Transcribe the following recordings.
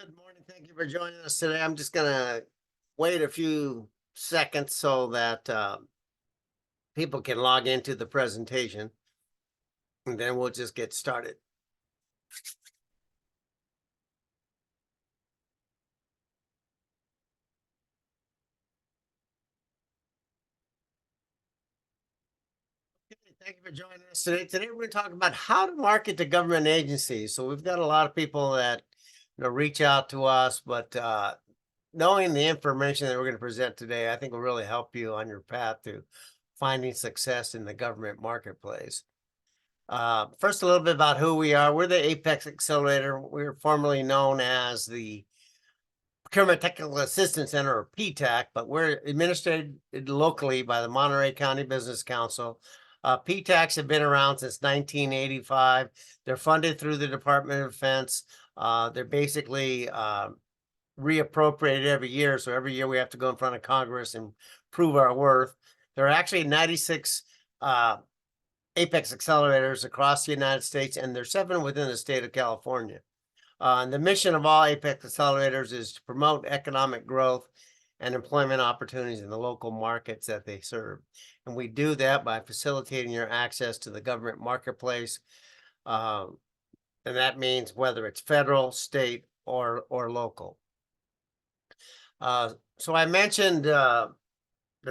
Good morning. Thank you for joining us today. I'm just gonna wait a few seconds so that people can log into the presentation, and then we'll just get started. Okay, thank you for joining us today. Today we're going to talk about how to market to government agencies. So we've got a lot of people that reach out to us, but knowing the information that we're going to present today, I think will really help you on your path to finding success in the government marketplace. First, a little bit about who we are. We're the Apex Accelerator. We're formerly known as the Procurement Technical Assistance Center, or PTAC, but we're administered locally by the Monterey County Business Council. PTACs have been around since 1985. They're funded through the Department of Defense. They're basically reappropriated every year. So every year we have to go in front of Congress and prove our worth. There are actually 96 Apex accelerators across the United States, and there's 7 within the state of California. And the mission of all Apex accelerators is to promote economic growth and employment opportunities in the local markets that they serve. And we do that by facilitating your access to the government marketplace. And that means whether it's federal, state, or local. So I mentioned that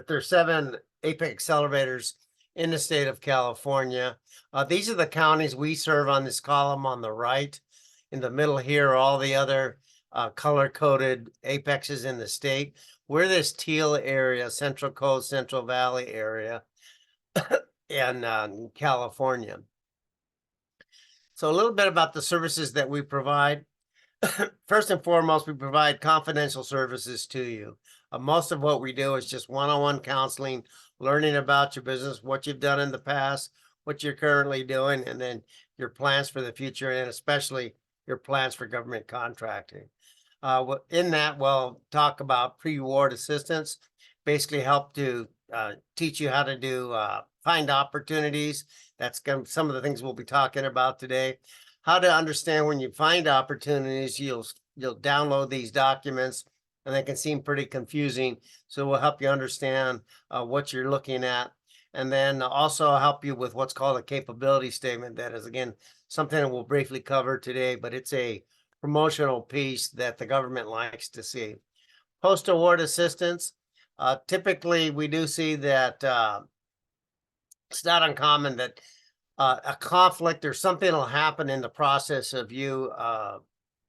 there's 7 Apex accelerators in the state of California. These are the counties we serve on this column on the right. In the middle here are all the other color-coded apexes in the state. We're this teal area, Central Coast, Central Valley area in California. So a little bit about the services that we provide. First and foremost, we provide confidential services to you. Most of what we do is just one-on-one counseling, learning about your business, what you've done in the past, what you're currently doing, and then your plans for the future, and especially your plans for government contracting. In that, we'll talk about pre-award assistance, basically help to teach you how to do find opportunities. That's some of the things we'll be talking about today. How to understand when you find opportunities, you'll download these documents, and they can seem pretty confusing. So we'll help you understand what you're looking at, and then also help you with what's called a capability statement. That is, again, something that we'll briefly cover today, but it's a promotional piece that the government likes to see. Post-award assistance. Typically, we do see that it's not uncommon that a conflict or something will happen in the process of you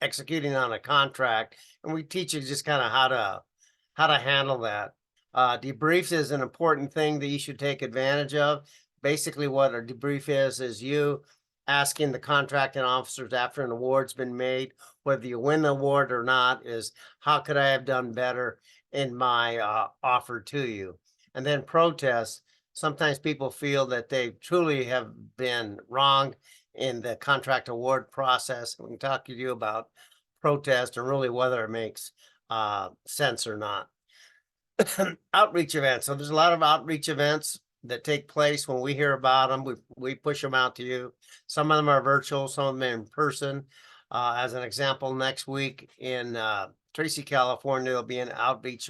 executing on a contract, and we teach you just kind of how to handle that. Debriefs is an important thing that you should take advantage of. Basically, what a debrief is you asking the contracting officers after an award's been made, whether you win the award or not, is how could I have done better in my offer to you? And then protests. Sometimes people feel that they truly have been wrong in the contract award process. We can talk to you about protest and really whether it makes sense or not. Outreach events. So there's a lot of outreach events that take place. When we hear about them, we push them out to you. Some of them are virtual, some of them are in person. As an example, next week in Tracy, California, there'll be an outreach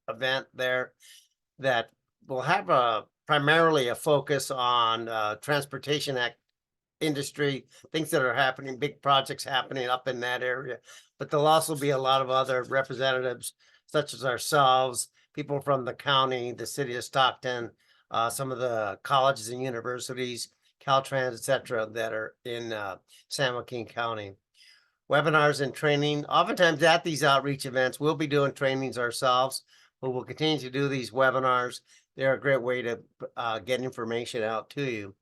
event there that will have primarily a focus on transportation industry, things that are happening, big projects happening up in that area. But there'll also be a lot of other representatives, such as ourselves, people from the county, the city of Stockton, some of the colleges and universities, Caltrans, etc., that are in San Joaquin County. Webinars and training. Oftentimes at these outreach events, we'll be doing trainings ourselves, but we'll continue to do these webinars. They're a great way to get information out to you.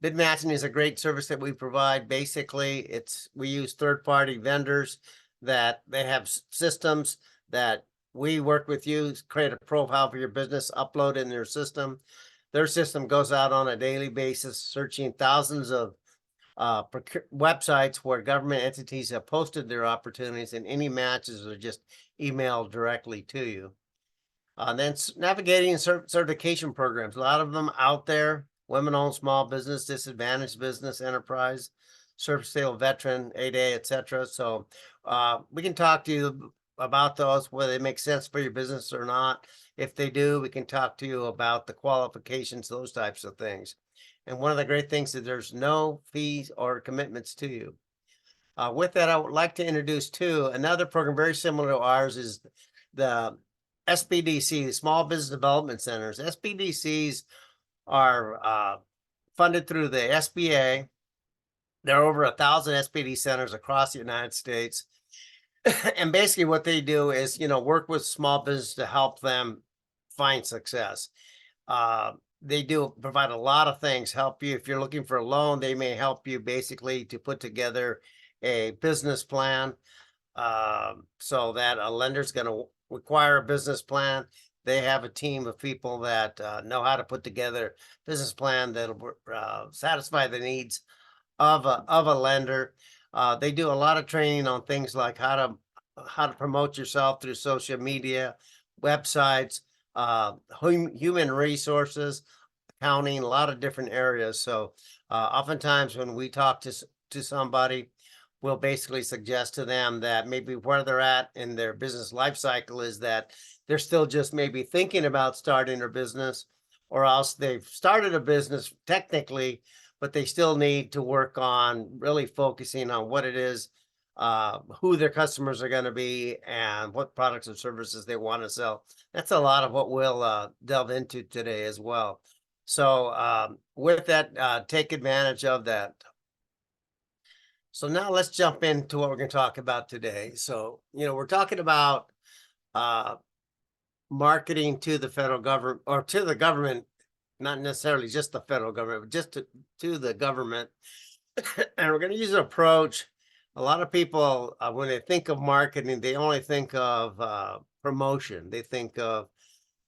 Bid matching is a great service that we provide. Basically, we use third-party vendors that they have systems that we work with you, create a profile for your business, upload in their system. Their system goes out on a daily basis, searching thousands of websites where government entities have posted their opportunities, and any matches are just emailed directly to you. Then navigating certification programs, a lot of them out there: women-owned small business, disadvantaged business, enterprise, service sale veteran, 8A, etc. So we can talk to you about those, whether they make sense for your business or not. If they do, we can talk to you about the qualifications, those types of things. And one of the great things is there's no fees or commitments to you. With that, I would like to introduce another program very similar to ours is the SBDC, the Small Business Development Centers. SBDCs are funded through the SBA. There are over 1,000 SBD centers across the United States. And basically what they do is, work with small business to help them find success. They do provide a lot of things, help you. If you're looking for a loan, they may help you basically to put together a business plan, so that a lender's going to require a business plan. They have a team of people that know how to put together a business plan that'll satisfy the needs of a lender. They do a lot of training on things like how to promote yourself through social media, websites, human resources, accounting, a lot of different areas. So oftentimes when we talk to somebody, we'll basically suggest to them that maybe where they're at in their business life cycle is that they're still just maybe thinking about starting a business, or else they've started a business technically, but they still need to work on really focusing on what it is, who their customers are going to be, and what products and services they want to sell. That's a lot of what we'll delve into today as well. So with that, take advantage of that. So now let's jump into what we're going to talk about today. So, we're talking about marketing to the federal government, or to the government, not necessarily just the federal government, but just to the government. And we're going to use an approach. A lot of people, when they think of marketing, they only think of promotion. They think of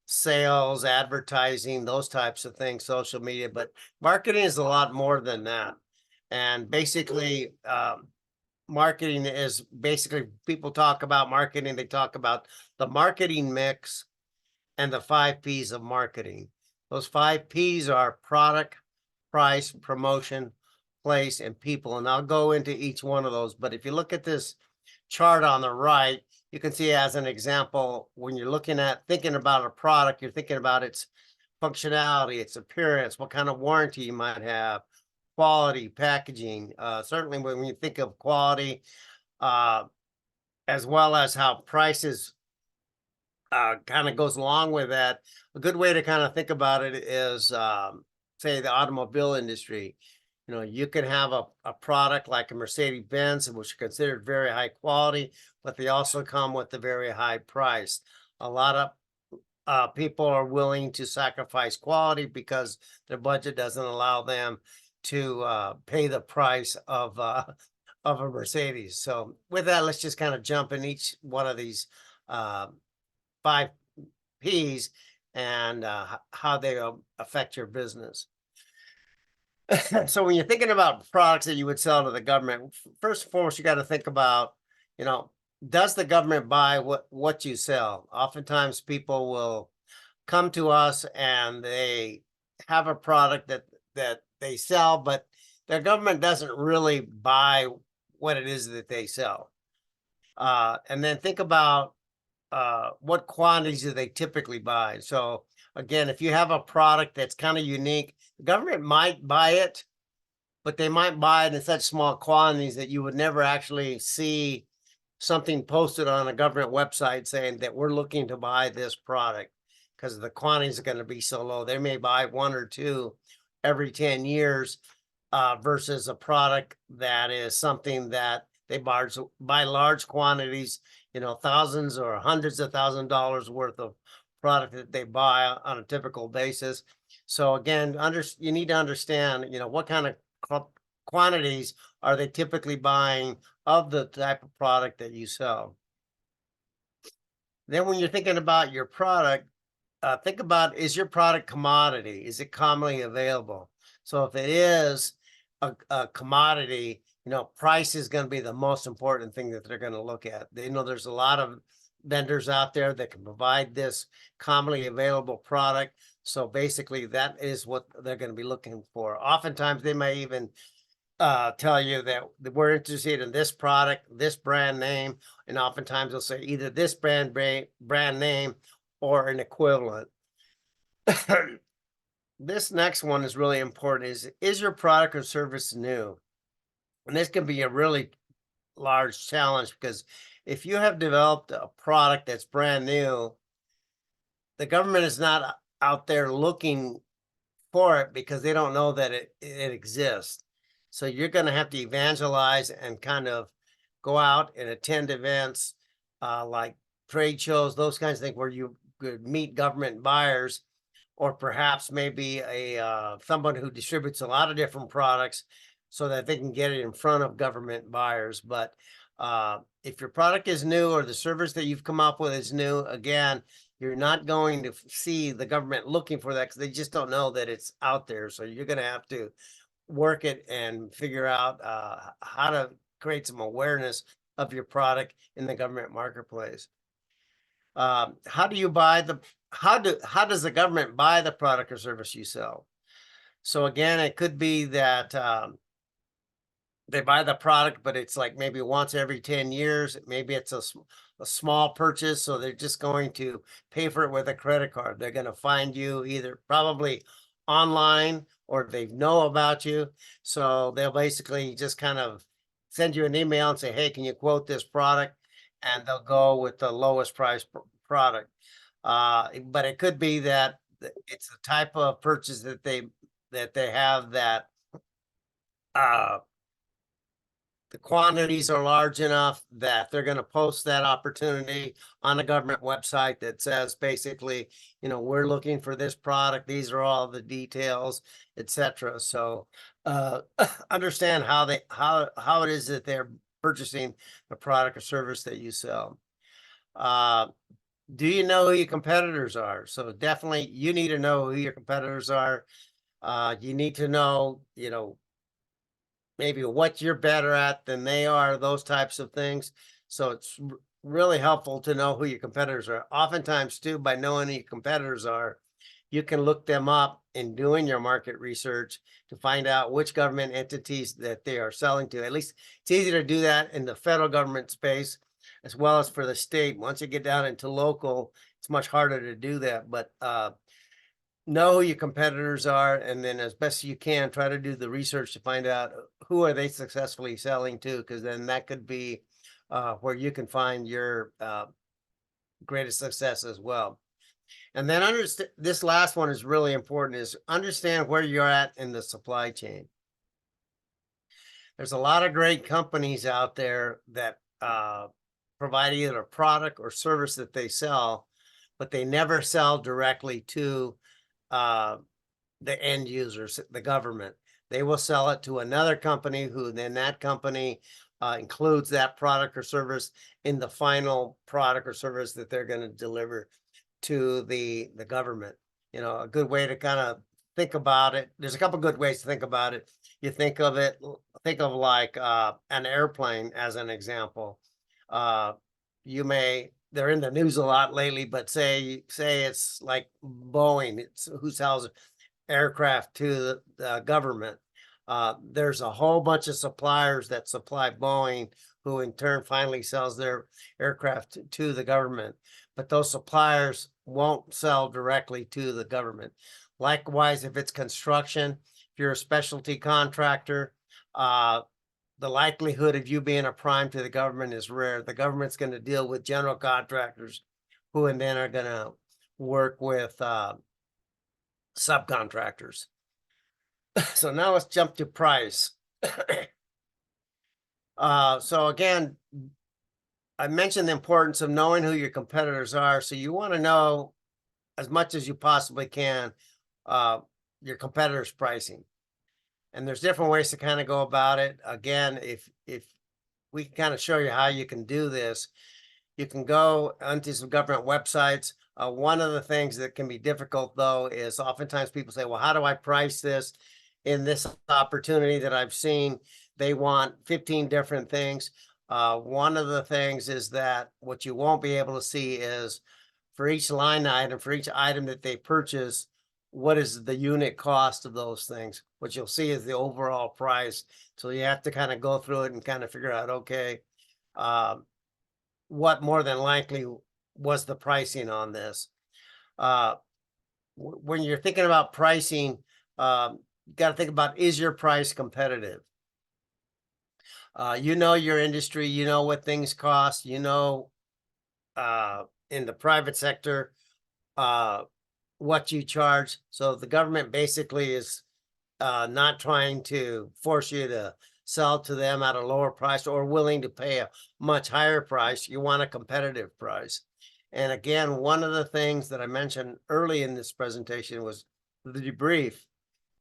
sales, advertising, those types of things, social media. But marketing is a lot more than that. And basically, marketing is basically, people talk about marketing, they talk about the marketing mix and the 5 P's of marketing. Those 5 P's are product, price, promotion, place, and people. And I'll go into each one of those. But if you look at this chart on the right, you can see as an example, when you're thinking about a product, you're thinking about its functionality, its appearance, what kind of warranty you might have, quality, packaging. Certainly when you think of quality, as well as how prices kind of goes along with that. A good way to kind of think about it is, say, the automobile industry. You can have a product like a Mercedes-Benz, which is considered very high quality, but they also come with a very high price. A lot of people are willing to sacrifice quality because their budget doesn't allow them to pay the price of a Mercedes. So with that, let's just kind of jump in each one of these 5 P's and how they affect your business. So when you're thinking about products that you would sell to the government, first and foremost, you got to think about, does the government buy what you sell? Oftentimes people will come to us and they have a product that they sell, but their government doesn't really buy what it is that they sell. And then think about what quantities do they typically buy. So again, if you have a product that's kind of unique, the government might buy it, but they might buy it in such small quantities that you would never actually see something posted on a government website saying that we're looking to buy this product, because the quantities are going to be so low. They may buy 1 or 2 every 10 years versus a product that is something that they buy large quantities, thousands or hundreds of $1,000s worth of product that they buy on a typical basis. So again, you need to understand, what kind of quantities are they typically buying of the type of product that you sell. Then when you're thinking about your product, think about, is your product commodity? Is it commonly available? So if it is a commodity, price is going to be the most important thing that they're going to look at. They know there's a lot of vendors out there that can provide this commonly available product. So basically that is what they're going to be looking for. Oftentimes they may even tell you that we're interested in this product, this brand name, and oftentimes they'll say either this brand name or an equivalent. This next one is really important. Is your product or service new? And this can be a really large challenge because if you have developed a product that's brand new, the government is not out there looking for it because they don't know that it exists. So you're going to have to evangelize and kind of go out and attend events like trade shows, those kinds of things where you could meet government buyers, or perhaps maybe a someone who distributes a lot of different products so that they can get it in front of government buyers. But if your product is new or the service that you've come up with is new, again, you're not going to see the government looking for that because they just don't know that it's out there. So you're going to have to work it and figure out how to create some awareness of your product in the government marketplace. How do you buy the how does the government buy the product or service you sell? So again, it could be that they buy the product, but it's like maybe once every 10 years. Maybe it's a small purchase, so they're just going to pay for it with a credit card. They're going to find you either probably online or they know about you. So they'll basically just kind of send you an email and say, hey, can you quote this product? And they'll go with the lowest price product. But it could be that it's a type of purchase that they have that the quantities are large enough that they're going to post that opportunity on a government website that says basically, we're looking for this product. These are all the details, etc. So understand how it is that they're purchasing the product or service that you sell. Do you know who your competitors are? So definitely you need to know who your competitors are. You need to know, maybe what you're better at than they are, those types of things. So it's really helpful to know who your competitors are. Oftentimes too, by knowing who your competitors are, you can look them up in doing your market research to find out which government entities that they are selling to. At least it's easy to do that in the federal government space as well as for the state. Once you get down into local, it's much harder to do that. But know who your competitors are, and then as best you can try to do the research to find out who are they successfully selling to, because then that could be where you can find your greatest success as well. And then understand, this last one is really important, is understand where you're at in the supply chain. There's a lot of great companies out there that provide either a product or service that they sell, but they never sell directly to the end users, the government. They will sell it to another company who then that company includes that product or service in the final product or service that they're going to deliver to the government. A good way to kind of think about it. There's a couple good ways to think about it. You think of like an airplane as an example. They're in the news a lot lately, but say it's like Boeing, it's who sells aircraft to the government. There's a whole bunch of suppliers that supply Boeing, who in turn finally sells their aircraft to the government. But those suppliers won't sell directly to the government. Likewise, if it's construction, if you're a specialty contractor, the likelihood of you being a prime to the government is rare. The government's going to deal with general contractors who and then are going to work with subcontractors. So now let's jump to price. So again, I mentioned the importance of knowing who your competitors are. So you want to know as much as you possibly can your competitors' pricing. And there's different ways to kind of go about it. Again, if we can kind of show you how you can do this, you can go onto some government websites. One of the things that can be difficult, though, is oftentimes people say, well, how do I price this? In this opportunity that I've seen, they want 15 different things. One of the things is that what you won't be able to see is for each line item, for each item that they purchase, what is the unit cost of those things. What you'll see is the overall price. So you have to kind of go through it and kind of figure out, okay, what more than likely was the pricing on this. When you're thinking about pricing, you got to think about, is your price competitive? You know your industry, you know what things cost, you know, in the private sector, what you charge. So the government basically is not trying to force you to sell to them at a lower price or willing to pay a much higher price. You want a competitive price. And again, one of the things that I mentioned early in this presentation was the debrief.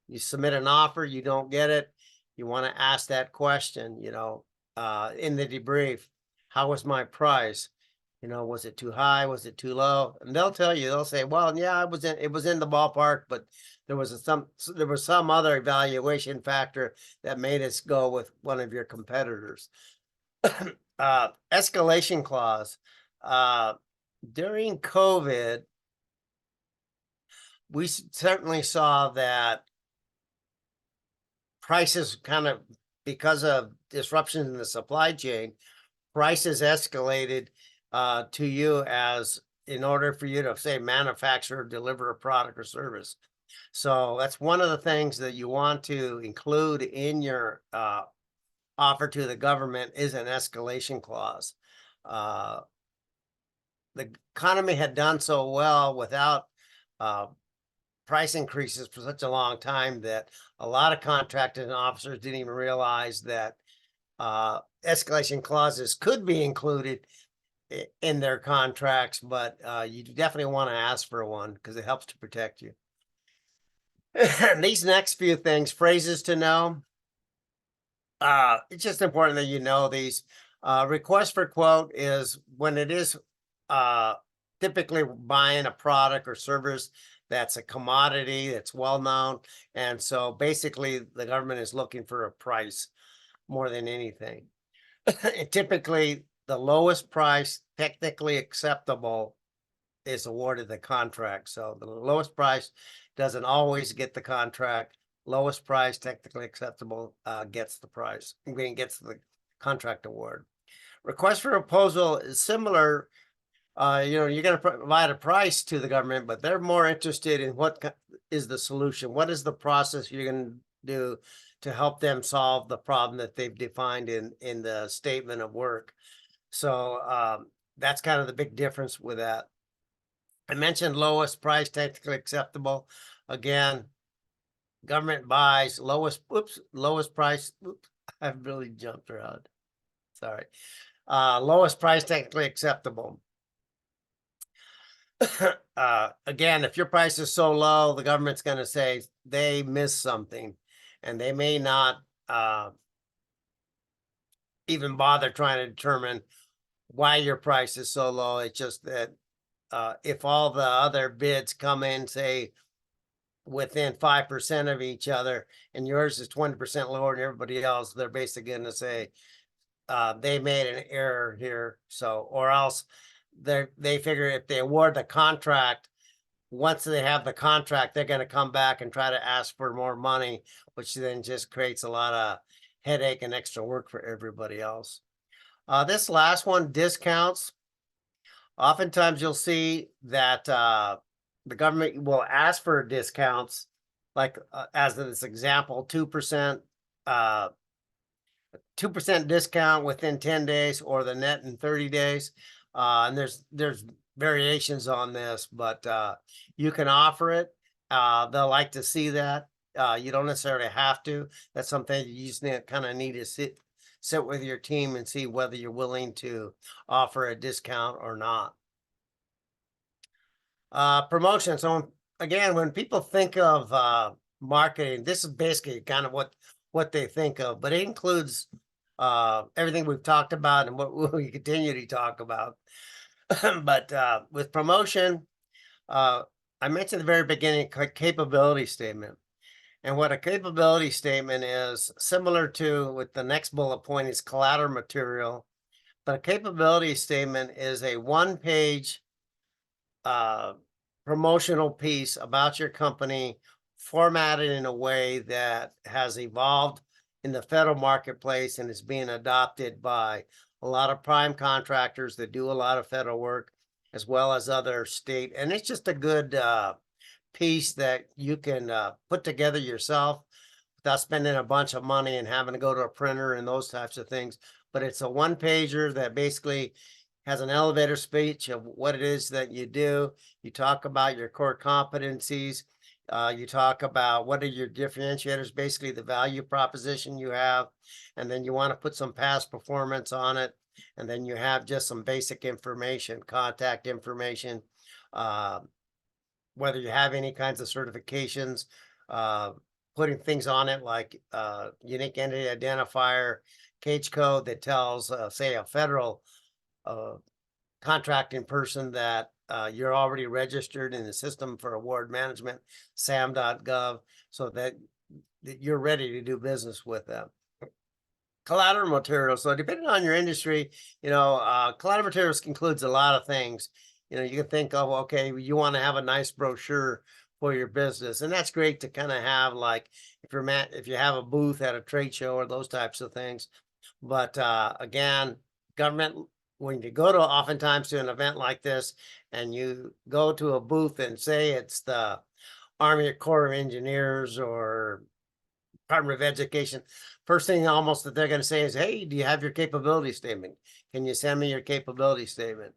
You submit an offer, you don't get it, you want to ask that question, you know, in the debrief, how was my price? You know, was it too high? Was it too low? And they'll tell you, they'll say, well, yeah, it was in the ballpark, but there was some other evaluation factor that made us go with one of your competitors. Escalation clause. During COVID, we certainly saw that prices kind of, because of disruptions in the supply chain, prices escalated to you as in order for you to say manufacture or deliver a product or service. So that's one of the things that you want to include in your offer to the government is an escalation clause. The economy had done so well without price increases for such a long time that a lot of contracting officers didn't even realize that escalation clauses could be included in their contracts, but you definitely want to ask for one because it helps to protect you. These next few things, phrases to know. It's just important that you know these. Request for quote is when it is typically buying a product or service that's a commodity that's well known. And so basically the government is looking for a price more than anything. Typically the lowest price technically acceptable is awarded the contract. So the lowest price doesn't always get the contract. Lowest price technically acceptable gets the price, gets the contract award. Request for proposal is similar. You know, you're going to provide a price to the government, but they're more interested in what is the solution. What is the process you're going to do to help them solve the problem that they've defined in the statement of work? So that's kind of the big difference with that. I mentioned lowest price technically acceptable. Again, government buys lowest price. Oops, I've really jumped around. Sorry. Lowest price technically acceptable. Again, if your price is so low, the government's going to say they missed something and they may not even bother trying to determine why your price is so low. It's just that if all the other bids come in, say, within 5% of each other and yours is 20% lower than everybody else, they're basically going to say they made an error here. So, or else they figure if they award the contract, once they have the contract, they're going to come back and try to ask for more money, which then just creates a lot of headache and extra work for everybody else. This last one, discounts. Oftentimes you'll see that the government will ask for discounts, like as in this example, 2%, 2% discount within 10 days or the net in 30 days. And there's variations on this, but you can offer it. They'll like to see that. You don't necessarily have to. That's something you just kind of need to sit with your team and see whether you're willing to offer a discount or not. Promotion. So again, when people think of marketing, this is basically kind of what they think of, but it includes everything we've talked about and what we continue to talk about. But with promotion, I mentioned at the very beginning, capability statement. And what a capability statement is, similar to with the next bullet point, is collateral material. But a capability statement is a one-page promotional piece about your company formatted in a way that has evolved in the federal marketplace and is being adopted by a lot of prime contractors that do a lot of federal work, as well as other state. And it's just a good piece that you can put together yourself without spending a bunch of money and having to go to a printer and those types of things. But it's a one pager that basically has an elevator speech of what it is that you do. You talk about your core competencies. You talk about what are your differentiators, basically the value proposition you have. And then you want to put some past performance on it. And then you have just some basic information, contact information, whether you have any kinds of certifications, putting things on it like unique entity identifier, cage code that tells, say, a federal contracting person that you're already registered in the system for award management, sam.gov, so that you're ready to do business with them. Collateral materials. So depending on your industry, collateral materials includes a lot of things. You can think of, okay, you want to have a nice brochure for your business, and that's great to kind of have, like if you have a booth at a trade show or those types of things. But again, government, when you go to oftentimes to an event like this and you go to a booth and say it's the Army Corps of Engineers or Department of Education, first thing almost that they're going to say is, hey, do you have your capability statement? Can you send me your capability statement?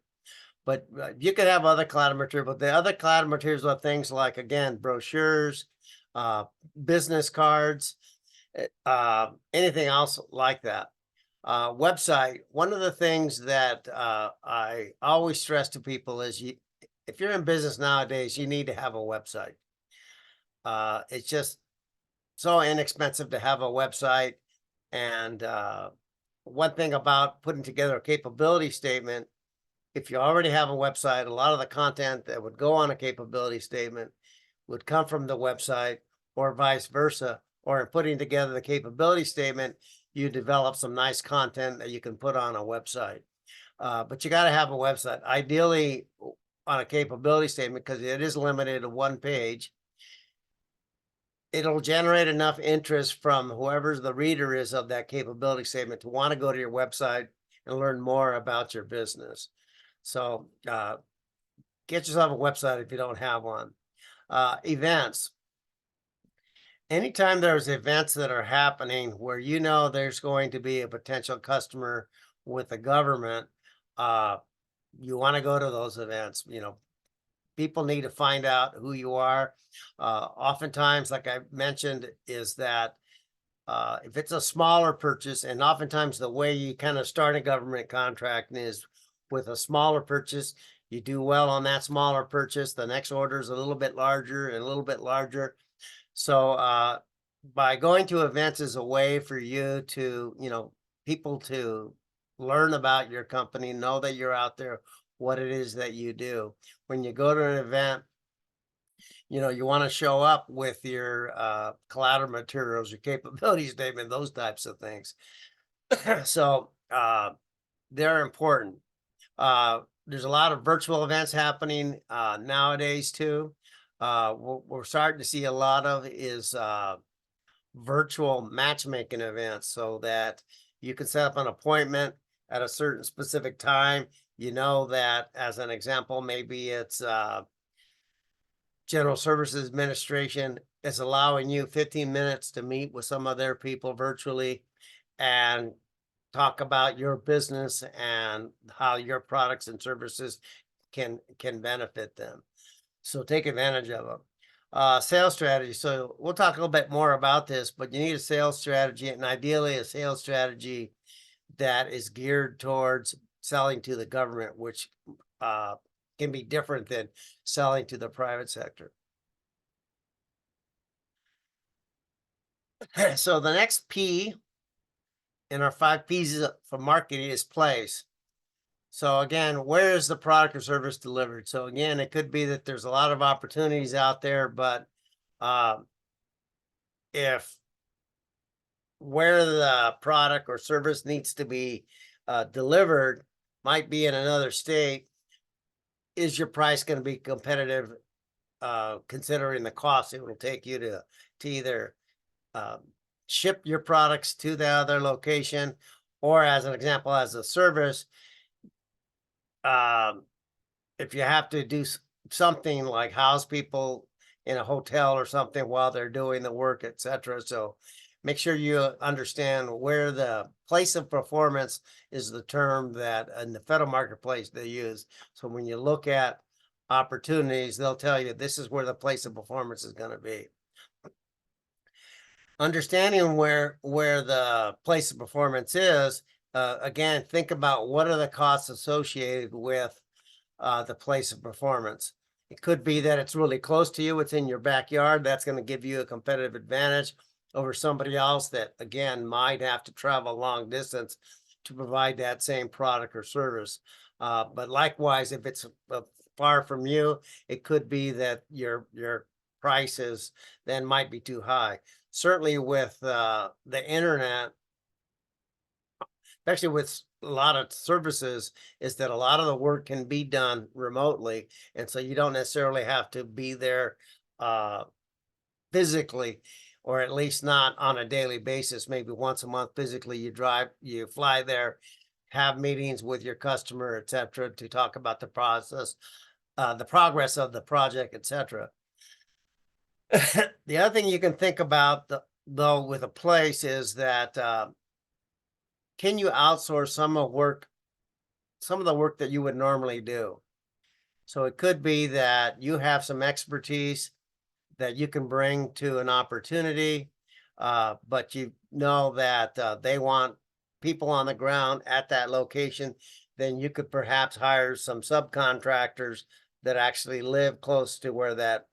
But you could have other collateral material, but the other collateral materials are things like, again, brochures, business cards, anything else like that. Website. One of the things that I always stress to people is if you're in business nowadays, you need to have a website. It's just so inexpensive to have a website. And one thing about putting together a capability statement, if you already have a website, a lot of the content that would go on a capability statement would come from the website, or vice versa. Or in putting together the capability statement, you develop some nice content that you can put on a website. But you got to have a website, ideally on a capability statement, because it is limited to one page. It'll generate enough interest from whoever the reader is of that capability statement to want to go to your website and learn more about your business. So get yourself a website if you don't have one. Events. Anytime there's events that are happening where there's going to be a potential customer with the government, you want to go to those events. People need to find out who you are. Oftentimes, like I mentioned, is that if it's a smaller purchase, and oftentimes the way you kind of start a government contract is with a smaller purchase. You do well on that smaller purchase. The next order is a little bit larger and a little bit larger. So by going to events is a way for you to, people to learn about your company, know that you're out there, what it is that you do. When you go to an event, you want to show up with your collateral materials, your capability statement, those types of things. So they're important. There's a lot of virtual events happening nowadays too. What we're starting to see a lot of is virtual matchmaking events, so that you can set up an appointment at a certain specific time. That, as an example, maybe it's General Services Administration is allowing you 15 minutes to meet with some of their people virtually and talk about your business and how your products and services can benefit them. So take advantage of them. Sales strategy. So we'll talk a little bit more about this, but you need a sales strategy, and ideally a sales strategy that is geared towards selling to the government, which can be different than selling to the private sector. So the next P in our 5 P's for marketing is place. So again, where is the product or service delivered? So again, it could be that there's a lot of opportunities out there, but if where the product or service needs to be delivered might be in another state, is your price going to be competitive considering the cost it will take you to either ship your products to the other location, or as an example, as a service, um, if you have to do something like house people in a hotel or something while they're doing the work, etc. So make sure you understand where the place of performance is the term that in the federal marketplace they use. So when you look at opportunities, they'll tell you this is where the place of performance is going to be. Understanding where the place of performance is, again, think about what are the costs associated with the place of performance. It could be that it's really close to you, it's in your backyard. That's going to give you a competitive advantage over somebody else that, again, might have to travel a long distance to provide that same product or service. But likewise, if it's far from you, it could be that your prices then might be too high. Certainly with the internet, especially with a lot of services, is that a lot of the work can be done remotely. And so you don't necessarily have to be there physically, or at least not on a daily basis. Maybe once a month physically, you fly there, have meetings with your customer, etc., to talk about the process, the progress of the project, etc. The other thing you can think about, though, with a place is that can you outsource some of the work that you would normally do? So it could be that you have some expertise that you can bring to an opportunity, but you know that they want people on the ground at that location. Then you could perhaps hire some subcontractors that actually live close to where that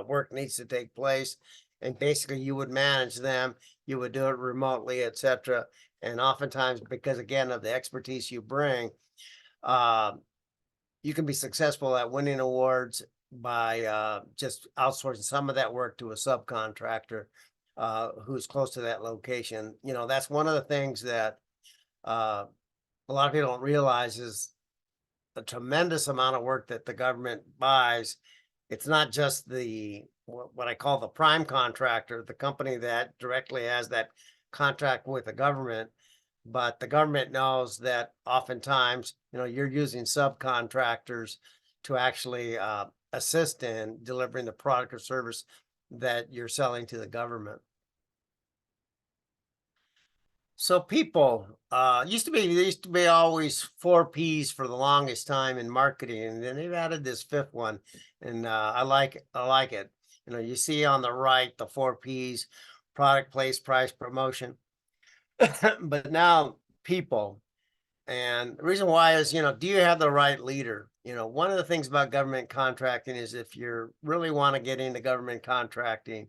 work needs to take place. And basically you would manage them, you would do it remotely, etc. And oftentimes, because again of the expertise you bring, you can be successful at winning awards by just outsourcing some of that work to a subcontractor who's close to that location. You know, that's one of the things that a lot of people don't realize is the tremendous amount of work that the government buys. It's not just what I call the prime contractor, the company that directly has that contract with the government, but the government knows that oftentimes, you know, you're using subcontractors to actually assist in delivering the product or service that you're selling to the government. So people, there used to be always 4 Ps for the longest time in marketing, and then they've added this fifth one, and I like it. You know, you see on the right the 4 Ps: product, place, price, promotion. But now people, and the reason why is, you know, do you have the right leader? You know, one of the things about government contracting is if you really want to get into government contracting,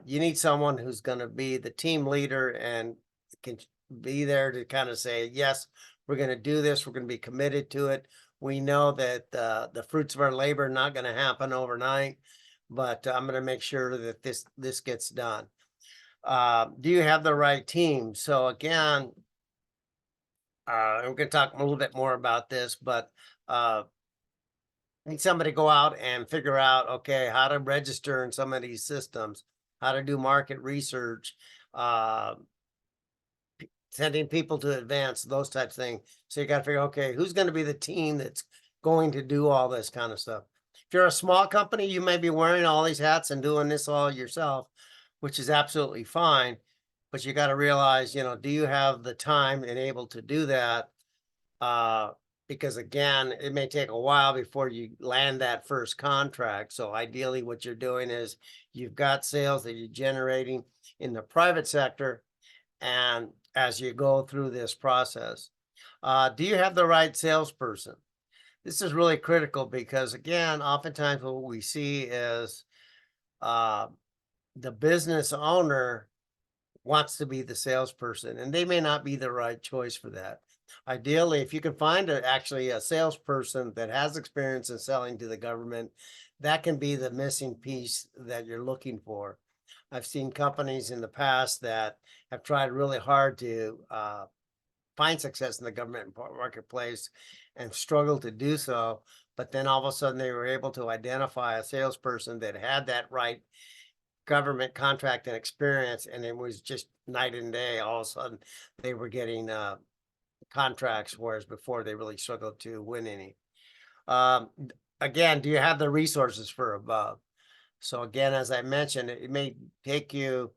you need someone who's going to be the team leader and can be there to kind of say, yes, we're going to do this. We're going to be committed to it. We know that the fruits of our labor are not going to happen overnight, but I'm going to make sure that this gets done. Do you have the right team? So again, we're going to talk a little bit more about this, but need somebody to go out and figure out, okay, how to register in some of these systems, how to do market research, sending people to advance, those types of things. So you got to figure, okay, who's going to be the team that's going to do all this kind of stuff? If you're a small company, you may be wearing all these hats and doing this all yourself, which is absolutely fine. But you got to realize, you know, do you have the time and able to do that? Because again, it may take a while before you land that first contract. So ideally what you're doing is you've got sales that you're generating in the private sector, and as you go through this process, do you have the right salesperson? This is really critical because again, oftentimes what we see is the business owner wants to be the salesperson, and they may not be the right choice for that. Ideally, if you can find actually a salesperson that has experience in selling to the government, that can be the missing piece that you're looking for. I've seen companies in the past that have tried really hard to find success in the government marketplace and struggled to do so. but then all of a sudden they were able to identify a salesperson that had that right government contract and experience, and it was just night and day. All of a sudden they were getting contracts, whereas before they really struggled to win any. Again, do you have the resources for above? So again, as I mentioned, it may take you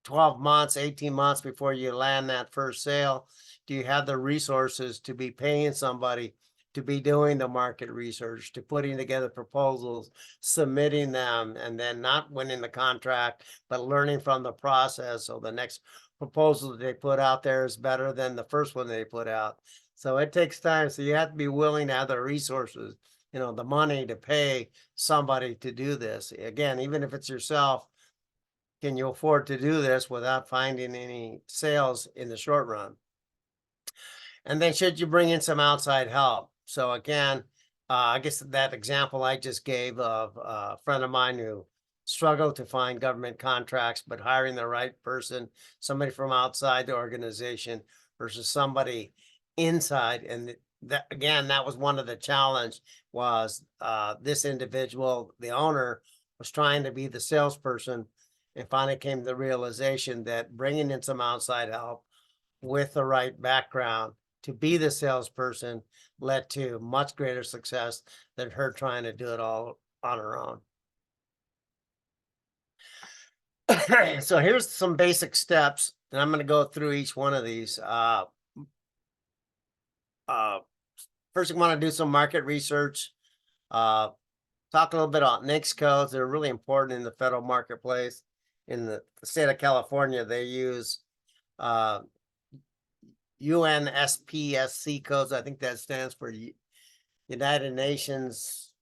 12 months, 18 months before you land that first sale. Do you have the resources to be paying somebody to be doing the market research, to putting together proposals, submitting them, and then not winning the contract, but learning from the process? So the next proposal that they put out there is better than the first one they put out. So it takes time. So you have to be willing to have the resources, the money to pay somebody to do this. Again, even if it's yourself, can you afford to do this without finding any sales in the short run? And then should you bring in some outside help? So again, I guess that example I just gave of a friend of mine who struggled to find government contracts, but hiring the right person, somebody from outside the organization versus somebody inside. And that, again, that was one of the challenge was this individual, the owner, was trying to be the salesperson, and finally came to the realization that bringing in some outside help with the right background to be the salesperson led to much greater success than her trying to do it all on her own. So here's some basic steps, and I'm going to go through each one of these. First, you want to do some market research. Talk a little bit about NAICS codes. They're really important in the federal marketplace. In the state of California, they use UNSPSC codes. I think that stands for United Nations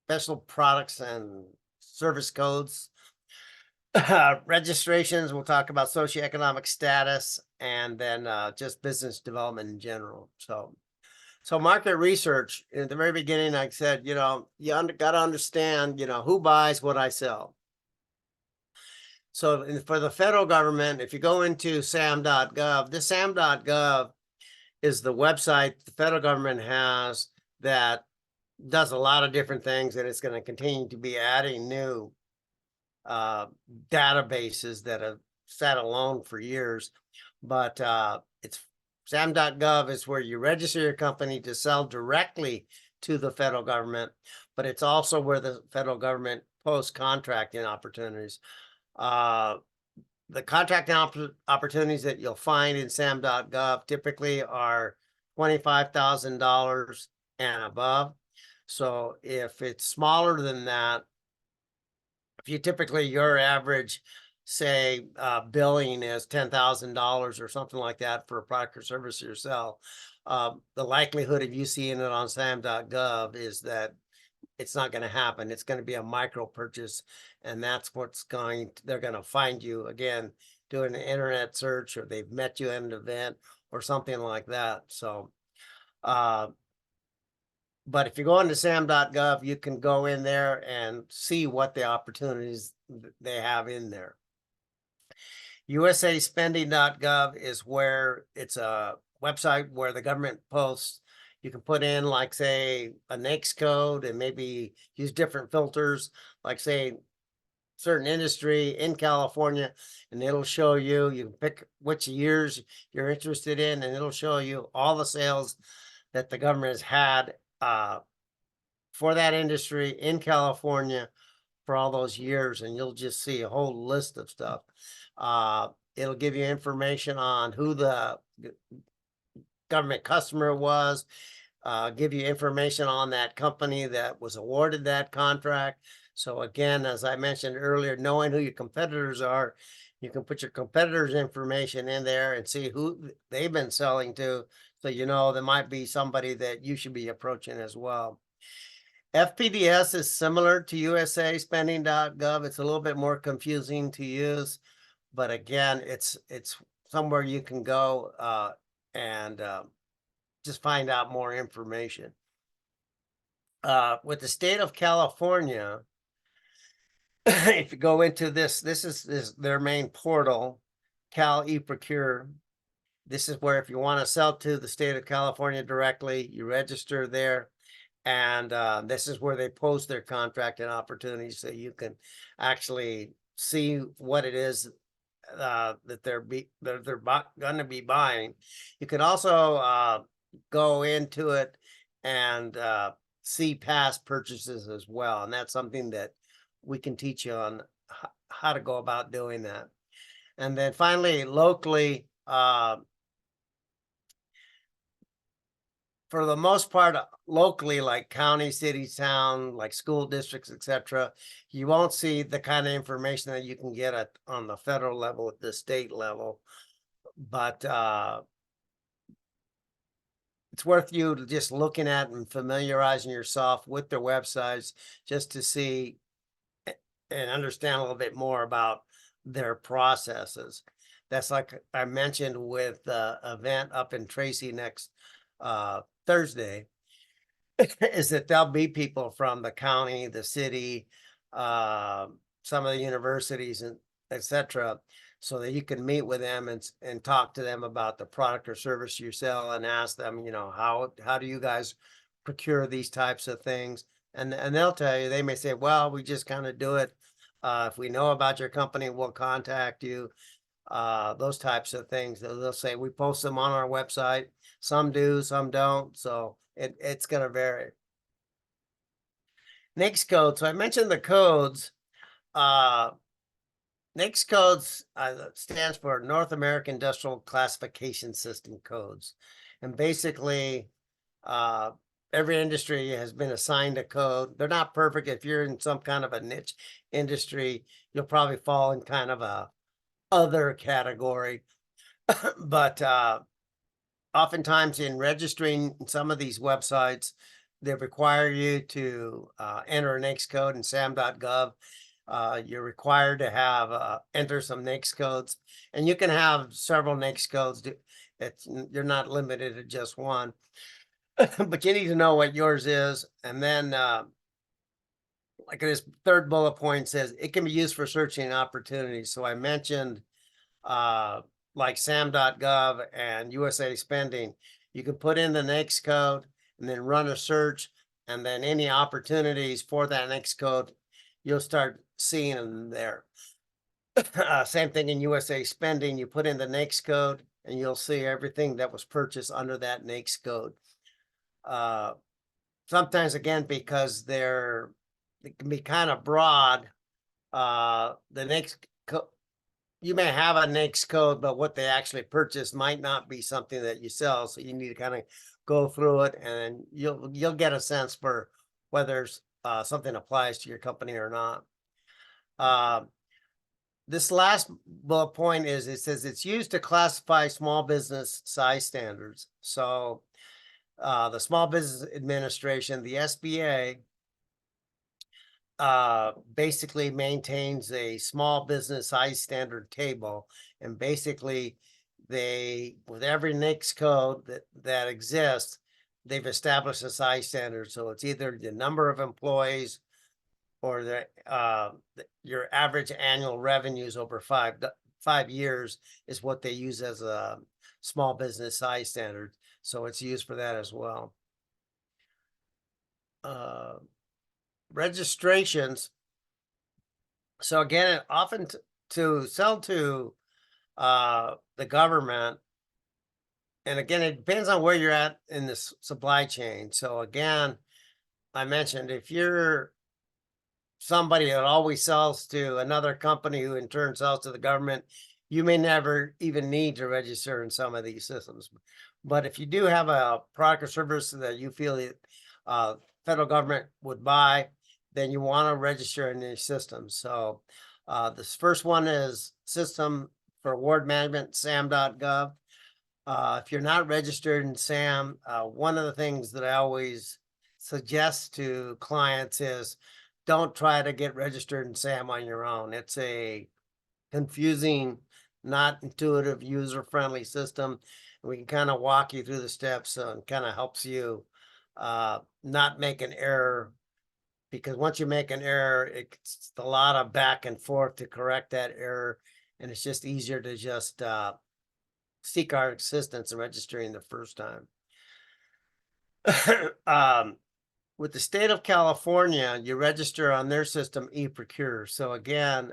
Special Products and Service Codes. Registrations, we'll talk about socioeconomic status, and then just business development in general. So market research, in the very beginning, I said, you got to understand, who buys what I sell. So for the federal government, if you go into sam.gov, this sam.gov is the website the federal government has that does a lot of different things, and it's going to continue to be adding new databases that have sat alone for years. But it's sam.gov is where you register your company to sell directly to the federal government, but it's also where the federal government posts contracting opportunities. The contracting opportunities that you'll find in sam.gov typically are $25,000 and above. So if it's smaller than that, if you typically your average, say, billing is $10,000 or something like that for a product or service you sell, the likelihood of you seeing it on sam.gov is that it's not going to happen. It's going to be a micro purchase, and that's what's they're going to find you again doing an internet search, or they've met you at an event or something like that. So but if you go into sam.gov, you can go in there and see what the opportunities they have in there. usaspending.gov is where it's a website where the government posts. You can put in, like, say, a NAICS code and maybe use different filters, like, say, certain industry in California, and it'll show you, you can pick which years you're interested in, and it'll show you all the sales that the government has had for that industry in California for all those years, and you'll just see a whole list of stuff. It'll give you information on who the government customer was, give you information on that company that was awarded that contract. So again, as I mentioned earlier, knowing who your competitors are, you can put your competitors' information in there and see who they've been selling to. So there might be somebody that you should be approaching as well. FPDS is similar to usaspending.gov. It's a little bit more confusing to use, but again, it's somewhere you can go and just find out more information. With the state of California, if you go into this is their main portal, Cal eProcure. This is where if you want to sell to the state of California directly, you register there. And this is where they post their contract and opportunities, so you can actually see what it is that they're going to be buying. You can also go into it and see past purchases as well, and that's something that we can teach you on how to go about doing that. And then finally, locally, for the most part, locally, like county, city, town, like school districts, etc., you won't see the kind of information that you can get on the federal level at the state level. But it's worth you just looking at and familiarizing yourself with their websites just to see and understand a little bit more about their processes. That's like I mentioned with the event up in Tracy next Thursday, is that there'll be people from the county, the city, some of the universities, and etc., so that you can meet with them and talk to them about the product or service you sell, and ask them, how do you guys procure these types of things? And they'll tell you. They may say, well, we just kind of do it. If we know about your company, we'll contact you. Those types of things. They'll say we post them on our website. Some do, some don't. So it's going to vary. NAICS code. So I mentioned the codes. NAICS codes stands for North American Industrial Classification System codes. And basically, every industry has been assigned a code. They're not perfect. If you're in some kind of a niche industry, you'll probably fall in kind of a other category. But oftentimes in registering some of these websites, they require you to enter a NAICS code in SAM.gov. You're required to have enter some NAICS codes, and you can have several NAICS codes. You're not limited to just one, but you need to know what yours is. And then like this third bullet point says, it can be used for searching opportunities. So I mentioned like SAM.gov and USA Spending. You can put in the NAICS code and then run a search, and then any opportunities for that NAICS code, you'll start seeing them there. Same thing in USA Spending. You put in the NAICS code and you'll see everything that was purchased under that NAICS code. Sometimes, again, because they can be kind of broad, the NAICS code, you may have a NAICS code, but what they actually purchased might not be something that you sell. So you need to kind of go through it, and you'll get a sense for whether something applies to your company or not. This last bullet point is, it says it's used to classify small business size standards. So the Small Business Administration, the SBA, basically maintains a small business size standard table, and basically with every NAICS code that exists, they've established a size standard. So it's either the number of employees or your average annual revenues over 5 years is what they use as a small business size standard. So it's used for that as well. Registrations. So again, often to sell to the government, and again, it depends on where you're at in the supply chain. So again, I mentioned, if you're somebody that always sells to another company who in turn sells to the government, you may never even need to register in some of these systems. But if you do have a product or service that you feel the federal government would buy, then you want to register in these systems. So this first one is System for Award Management, SAM.gov. If you're not registered in SAM, one of the things that I always suggest to clients is, don't try to get registered in SAM on your own. It's a confusing, not intuitive, user-friendly system. We can kind of walk you through the steps and kind of helps you not make an error, because once you make an error, it's a lot of back and forth to correct that error, and it's just easier to just seek our assistance in registering the first time. With the state of California, you register on their system eProcure. So again,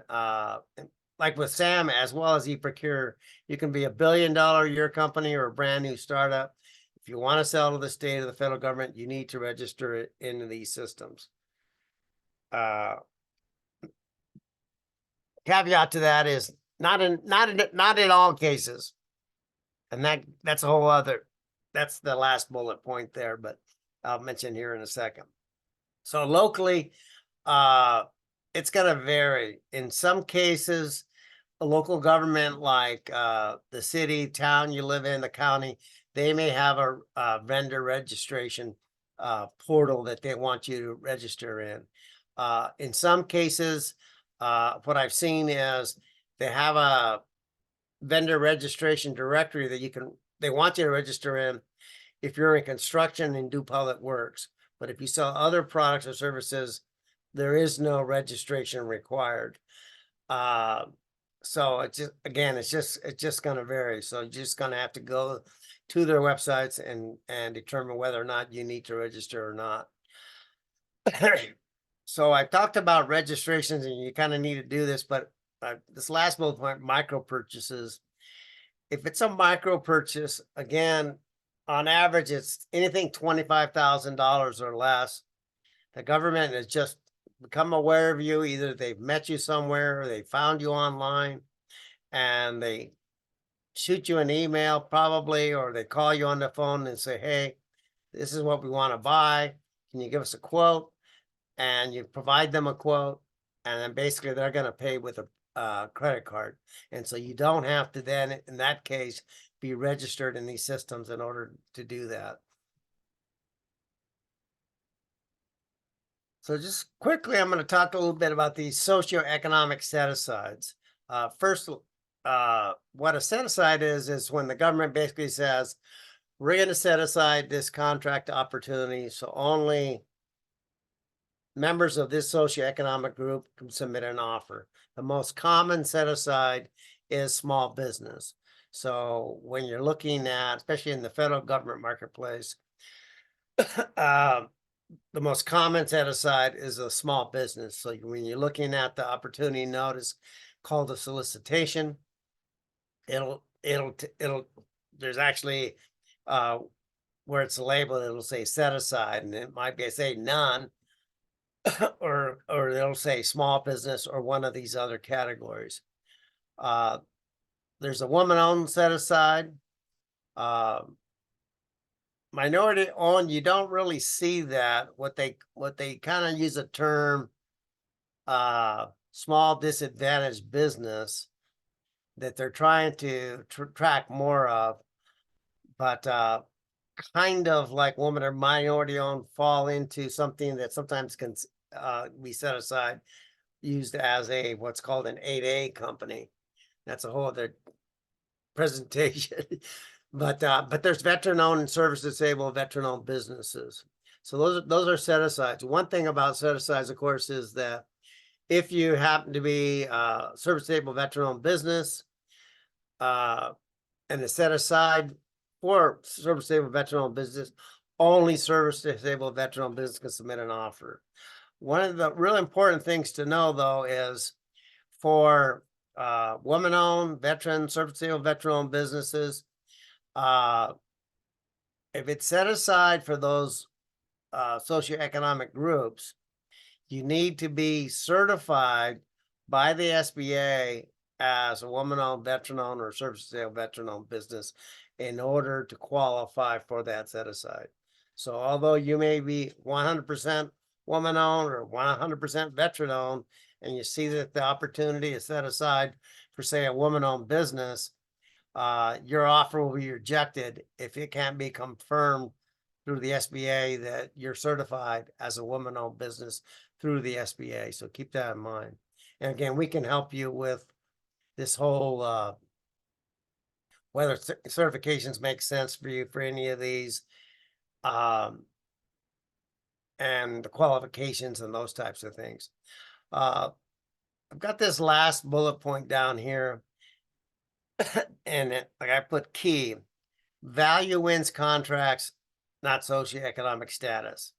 like with Sam as well as eProcure, you can be $1 billion a year company or a brand new startup. If you want to sell to the state or the federal government, you need to register it into these systems. Caveat to that is not in all cases, and that's a whole other. That's the last bullet point there, but I'll mention here in a second. So locally, it's going to vary. In some cases, a local government like the city, town you live in, the county, they may have a vendor registration portal that they want you to register in. In some cases, what I've seen is they have a vendor registration directory that they want you to register in if you're in construction and do public works. But if you sell other products or services, there is no registration required. So it's just, again, it's just going to vary. So you're just going to have to go to their websites and determine whether or not you need to register or not. So I talked about registrations, and you kind of need to do this, but this last bullet point, micro purchases. If it's a micro purchase, again, on average, it's anything $25,000 or less. The government has just become aware of you. Either they've met you somewhere, or they found you online, and they shoot you an email probably, or they call you on the phone and say, hey, this is what we want to buy. Can you give us a quote? And you provide them a quote, and then basically they're going to pay with a credit card. And so you don't have to then, in that case, be registered in these systems in order to do that. So just quickly, I'm going to talk a little bit about these socioeconomic set-asides. First, what a set-aside is when the government basically says, we're going to set aside this contract opportunity, so only members of this socioeconomic group can submit an offer. The most common set-aside is small business. So when you're looking at, especially in the federal government marketplace, the most common set-aside is a small business. So when you're looking at the opportunity notice called a solicitation, there's actually where it's labeled, it'll say set aside, and it might be say none, or it'll say small business or one of these other categories. There's a woman-owned set aside. Minority owned, you don't really see that. What they kind of use a term small disadvantaged business that they're trying to track more of, but kind of like woman or minority owned fall into something that sometimes can be set aside, used as a what's called an 8A company. That's a whole other presentation. But there's veteran-owned and service-disabled veteran-owned businesses. So those are set-asides. One thing about set-asides, of course, is that if you happen to be a service-disabled veteran-owned business, and the set-aside for service-disabled veteran-owned business, only service-disabled veteran-owned business can submit an offer. One of the really important things to know, though, is for woman-owned, veteran, service-disabled veteran-owned businesses, if it's set aside for those socioeconomic groups, you need to be certified by the SBA as a woman-owned, veteran-owned, or service-disabled veteran-owned business in order to qualify for that set-aside. So although you may be 100% woman-owned or 100% veteran-owned, and you see that the opportunity is set aside for, say, a woman-owned business, your offer will be rejected if it can't be confirmed through the SBA that you're certified as a woman-owned business through the SBA. So keep that in mind. And again, we can help you with this whole whether certifications make sense for you for any of these, and the qualifications and those types of things. I've got this last bullet point down here. And like I put key, value wins contracts, not socioeconomic status.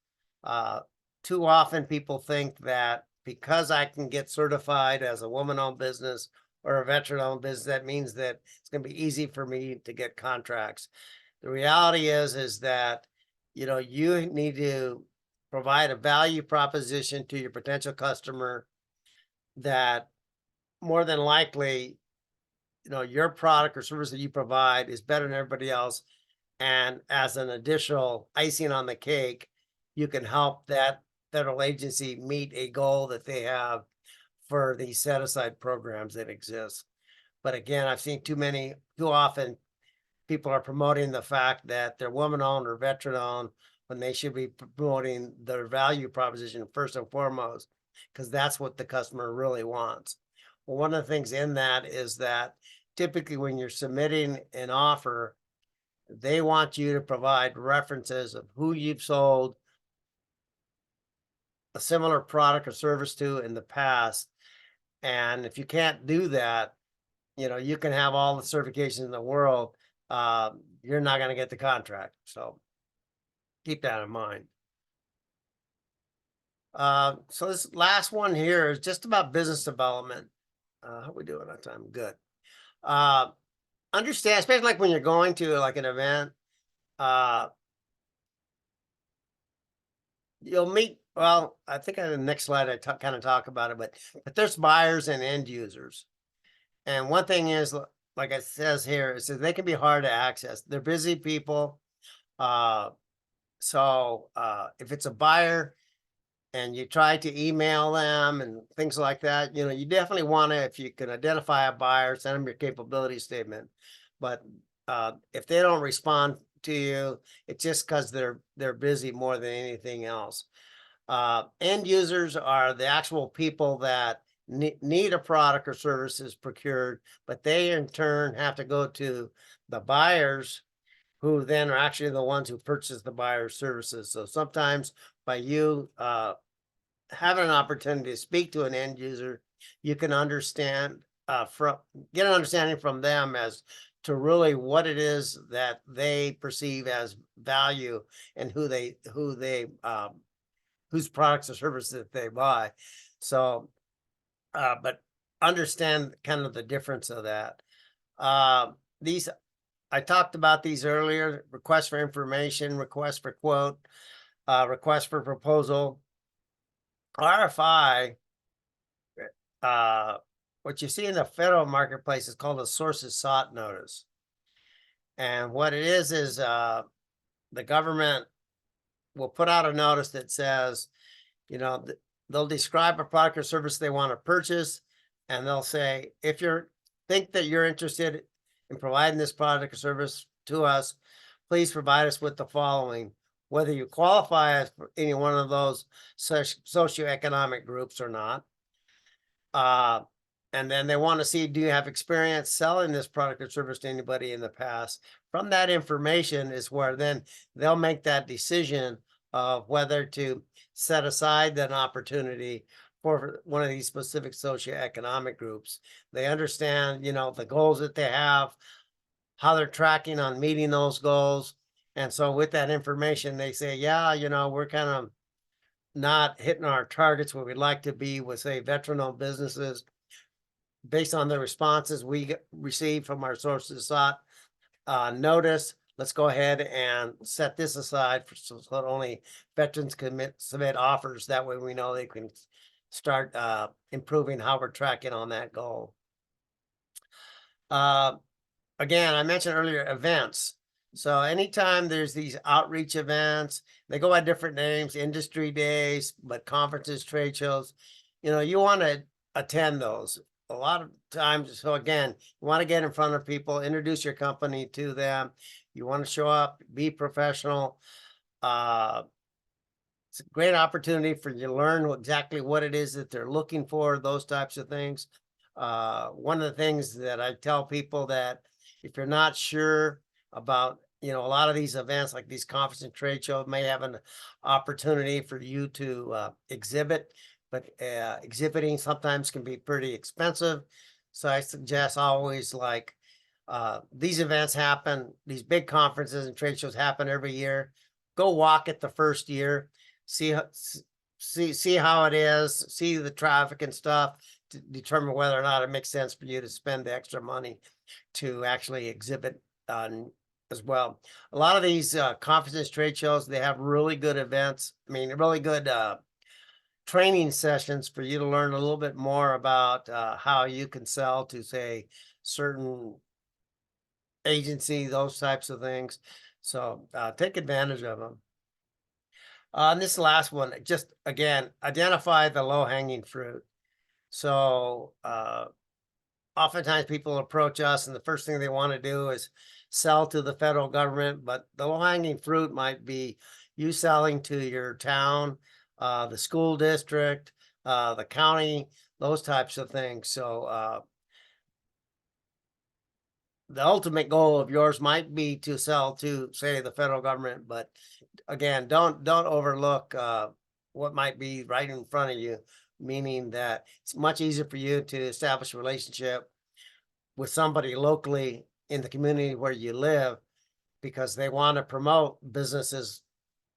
Uh, Too often people think that because I can get certified as a woman-owned business or a veteran-owned business, that means that it's going to be easy for me to get contracts. The reality is that, you need to provide a value proposition to your potential customer that more than likely, your product or service that you provide is better than everybody else. And as an additional icing on the cake, you can help that federal agency meet a goal that they have for these set aside programs that exist. But again, I've seen too often people are promoting the fact that they're woman owned or veteran owned when they should be promoting their value proposition first and foremost, because that's what the customer really wants. Well, one of the things in that is that typically when you're submitting an offer, they want you to provide references of who you've sold a similar product or service to in the past. And if you can't do that, you can have all the certifications in the world. You're not going to get the contract. So keep that in mind. So this last one here is just about business development. How we doing on time? Good. Uh, Understand, especially like when you're going to like an event, uh, you'll meet. Well, I think on the next slide I kind of talk about it, but there's buyers and end users. And one thing is, like it says here, it says they can be hard to access. They're busy people. Uh, if it's a buyer and you try to email them and things like that, you definitely want to, if you can identify a buyer, send them your capability statement. But if they don't respond to you, it's just because they're busy more than anything else. End users are the actual people that need a product or services procured, but they in turn have to go to the buyers who then are actually the ones who purchase the buyer's services. So sometimes by you having an opportunity to speak to an end user, you can understand get an understanding from them as to really what it is that they perceive as value and whose products or services that they buy. So, but understand kind of the difference of that. These I talked about these earlier: request for information, request for quote, request for proposal. RFI, what you see in the federal marketplace is called a sources sought notice. And what it is the government will put out a notice that says, they'll describe a product or service they want to purchase, and they'll say, if you think that you're interested in providing this product or service to us, please provide us with the following, whether you qualify as any one of those socioeconomic groups or not. And then they want to see, do you have experience selling this product or service to anybody in the past? From that information is where then they'll make that decision of whether to set aside an opportunity for one of these specific socioeconomic groups. They understand, the goals that they have, how they're tracking on meeting those goals. And so with that information, they say, yeah, we're kind of not hitting our targets where we'd like to be with, say, veteran-owned businesses. Based on the responses we received from our sources sought notice, let's go ahead and set this aside so that only veterans can submit offers. That way we know they can start improving how we're tracking on that goal. Again, I mentioned earlier events. So anytime there's these outreach events, they go by different names, industry days, but conferences, trade shows, you want to attend those a lot of times. So again, you want to get in front of people, introduce your company to them. You want to show up, be professional. It's a great opportunity for you to learn exactly what it is that they're looking for, those types of things. One of the things that I tell people that if you're not sure about, a lot of these events like these conference and trade shows may have an opportunity for you to exhibit, but exhibiting sometimes can be pretty expensive. So I suggest always like These events happen, these big conferences and trade shows happen every year. Go walk it the first year, see how it is, see the traffic and stuff to determine whether or not it makes sense for you to spend the extra money to actually exhibit as well. A lot of these conferences, trade shows, they have really good events. I mean, really good training sessions for you to learn a little bit more about how you can sell to, say, certain agency, those types of things. So take advantage of them. And this last one, just again, identify the low hanging fruit. So oftentimes people approach us and the first thing they want to do is sell to the federal government, but the low hanging fruit might be you selling to your town, the school district, the county, those types of things. So the ultimate goal of yours might be to sell to, say, the federal government, but again, don't overlook what might be right in front of you, meaning that it's much easier for you to establish a relationship with somebody locally in the community where you live because they want to promote businesses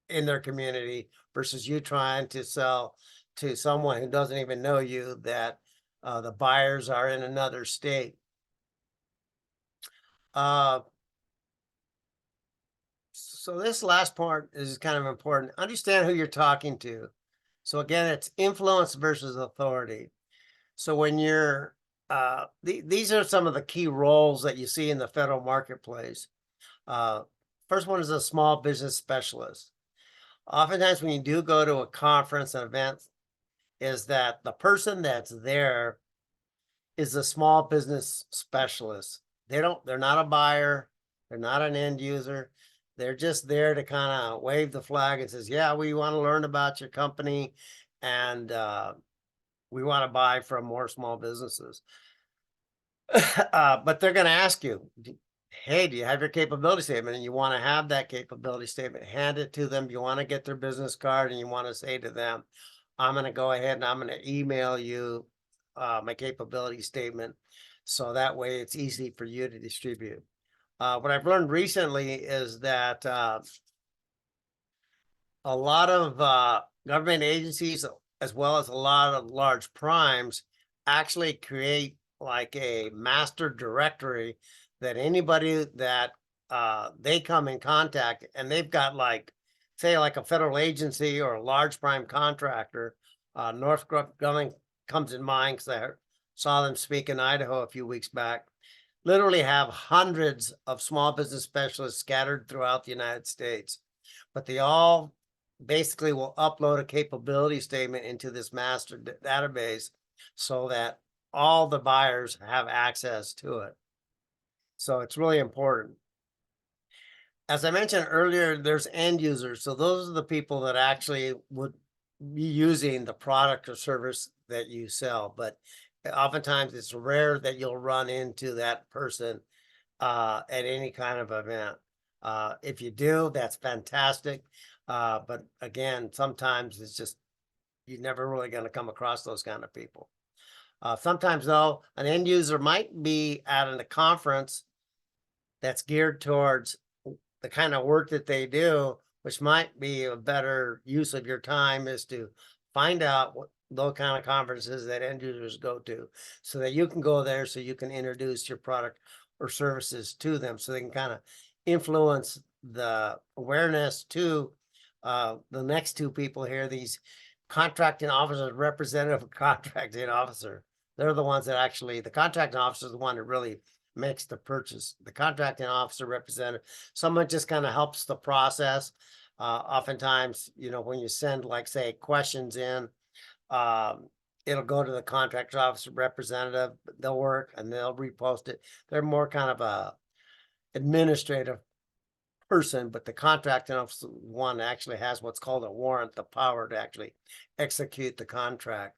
in their community versus you trying to sell to someone who doesn't even know you, that the buyers are in another state. So this last part is kind of important. Understand who you're talking to. So again, it's influence versus authority. So when you're, these are some of the key roles that you see in the federal marketplace. First one is a small business specialist. Oftentimes when you do go to a conference, an event, is that the person that's there is a small business specialist. They're not a buyer. They're not an end user. They're just there to kind of wave the flag and says, yeah, we want to learn about your company and we want to buy from more small businesses. But they're going to ask you, hey, do you have your capability statement? And you want to have that capability statement, hand it to them. You want to get their business card and you want to say to them, I'm going to go ahead and I'm going to email you my capability statement. So that way it's easy for you to distribute. What I've learned recently is that a lot of government agencies, as well as a lot of large primes, actually create like a master directory that anybody that they come in contact, and they've got like, say, like a federal agency or a large prime contractor. Northrop Grumman comes in mind because I saw them speak in Idaho a few weeks back. Literally have hundreds of small business specialists scattered throughout the United States, but they all basically will upload a capability statement into this master database so that all the buyers have access to it. So it's really important. As I mentioned earlier, there's end users. So those are the people that actually would be using the product or service that you sell. But oftentimes it's rare that you'll run into that person at any kind of event. If you do, that's fantastic. But again, sometimes it's just, you're never really going to come across those kind of people. Sometimes though, an end user might be at a conference that's geared towards the kind of work that they do, which might be a better use of your time is to find out what those kind of conferences that end users go to so that you can go there so you can introduce your product or services to them so they can kind of influence the awareness to the next two people here, these contracting officers, representative contracting officer. They're the ones that actually, the contracting officer is the one that really makes the purchase. The contracting officer representative, someone just kind of helps the process. Oftentimes, you know, when you send, like, say, questions in, it'll go to the contractor officer representative. They'll work and they'll repost it. They're more kind of a administrative person, but the contracting officer one actually has what's called a warrant, the power to actually execute the contract.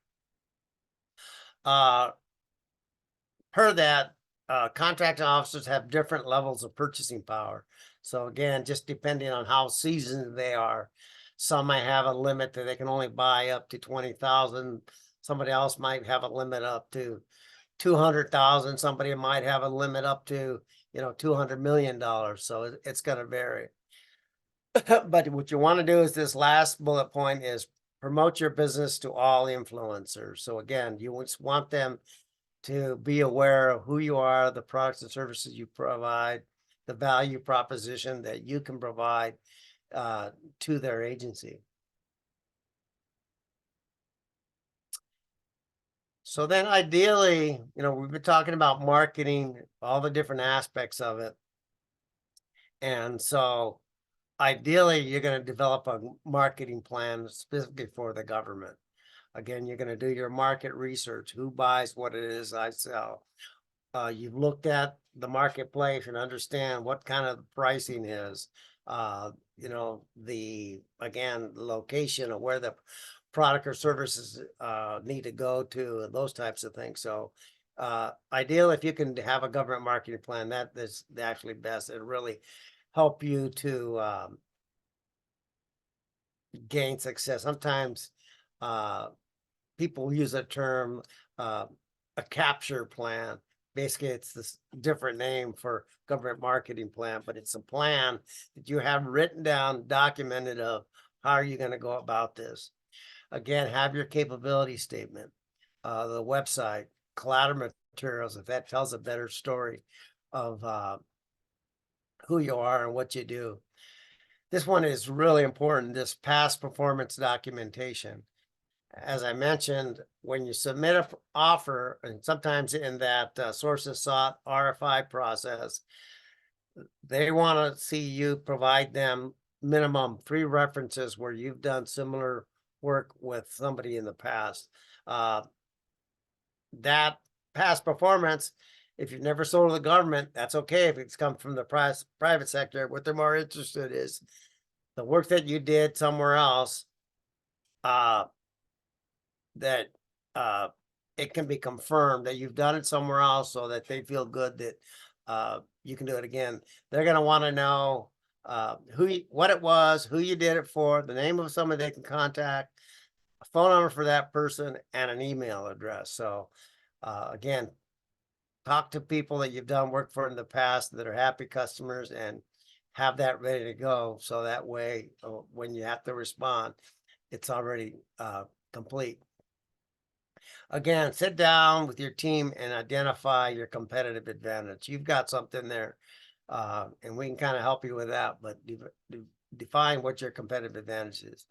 Per that, contracting officers have different levels of purchasing power. So again, just depending on how seasoned they are, some might have a limit that they can only buy up to 20,000. Somebody else might have a limit up to 200,000, somebody might have a limit up to, $200 million. So it's going to vary. But what you want to do is this last bullet point is promote your business to all influencers. So again, you want them to be aware of who you are, the products and services you provide, the value proposition that you can provide to their agency. So then ideally, we've been talking about marketing, all the different aspects of it. And so ideally, you're going to develop a marketing plan specifically for the government. Again, you're going to do your market research. Who buys what it is I sell? You've looked at the marketplace and understand what kind of pricing is. The location of where the product or services need to go to, and those types of things. So ideal if you can have a government marketing plan, that is actually best. It really help you to gain success. Sometimes people use a term, a capture plan. Basically, it's this different name for government marketing plan, but it's a plan that you have written down, documented of how are you going to go about this. Again, have your capability statement, the website, collateral materials, if that tells a better story of who you are and what you do. This one is really important, this past performance documentation. As I mentioned, when you submit an offer, and sometimes in that sources sought RFI process, they want to see you provide them minimum 3 references where you've done similar work with somebody in the past. That past performance, if you've never sold to the government, that's okay. If it's come from the private sector, what they're more interested in is the work that you did somewhere else, that it can be confirmed that you've done it somewhere else, so that they feel good that you can do it again. They're going to want to know what it was, who you did it for, the name of somebody they can contact, a phone number for that person, and an email address. So again, talk to people that you've done work for in the past that are happy customers, and have that ready to go. So that way, when you have to respond, it's already complete. Again, sit down with your team and identify your competitive advantage. You've got something there, and we can kind of help you with that, but define what your competitive advantage is.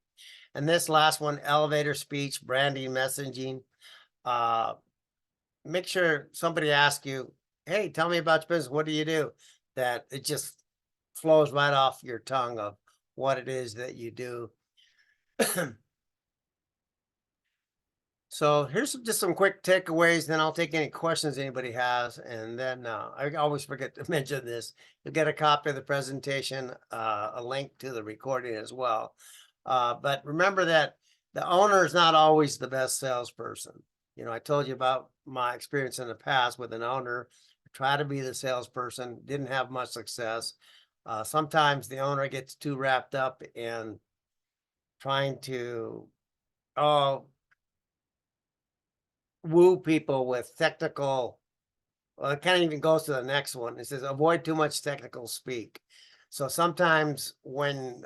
And this last one, elevator speech, branding, messaging. Make sure somebody asks you, hey, tell me about your business. What do you do? That it just flows right off your tongue of what it is that you do. So here's just some quick takeaways, then I'll take any questions anybody has. And then I always forget to mention this. You'll get a copy of the presentation, a link to the recording as well. But remember that the owner is not always the best salesperson. I told you about my experience in the past with an owner. Try to be the salesperson, didn't have much success. Sometimes the owner gets too wrapped up in trying to woo people with technical. Well, it kind of even goes to the next one. It says avoid too much technical speak. So sometimes when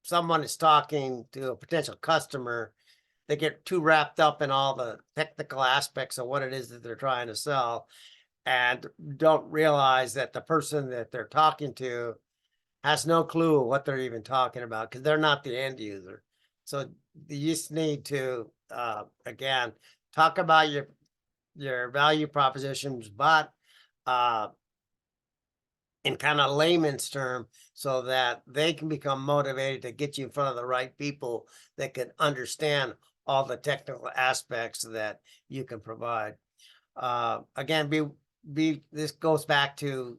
someone is talking to a potential customer, they get too wrapped up in all the technical aspects of what it is that they're trying to sell, and don't realize that the person that they're talking to has no clue what they're even talking about, because they're not the end user. So you just need to, again, talk about your value propositions, but in kind of layman's term, so that they can become motivated to get you in front of the right people that can understand all the technical aspects that you can provide. Again, this goes back to,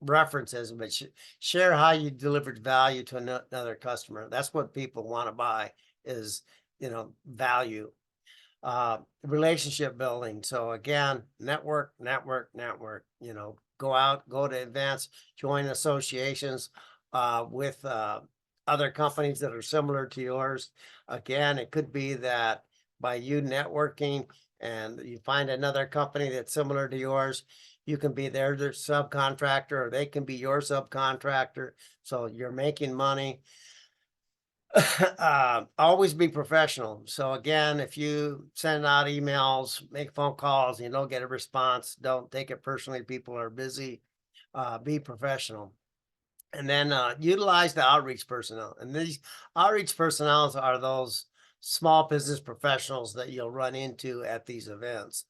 references, but share how you delivered value to another customer. That's what people want to buy is, value. Relationship building. So again, network, go out, go to events, join associations with other companies that are similar to yours. Again, it could be that by you networking and you find another company that's similar to yours, you can be their subcontractor or they can be your subcontractor. So you're making money. Always be professional. So again, if you send out emails, make phone calls, you don't get a response, don't take it personally. People are busy. Be professional. And then utilize the outreach personnel. And these outreach personnel are those small business professionals that you'll run into at these events.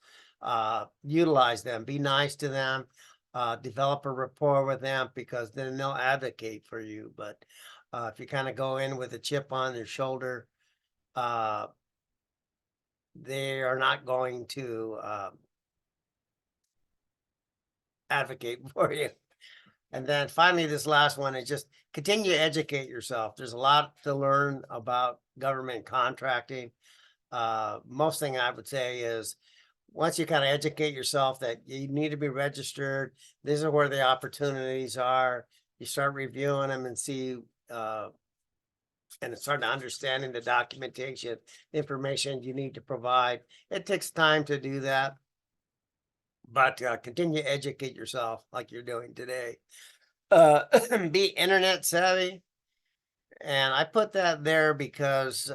Utilize them, be nice to them, develop a rapport with them because then they'll advocate for you. But if you kind of go in with a chip on your shoulder, they are not going to advocate for you. And then finally, this last one is just continue to educate yourself. There's a lot to learn about government contracting. Most thing I would say is once you kind of educate yourself that you need to be registered, these are where the opportunities are. You start reviewing them and see, and start understanding the documentation, information you need to provide. It takes time to do that, but continue to educate yourself like you're doing today. Be internet savvy. And I put that there because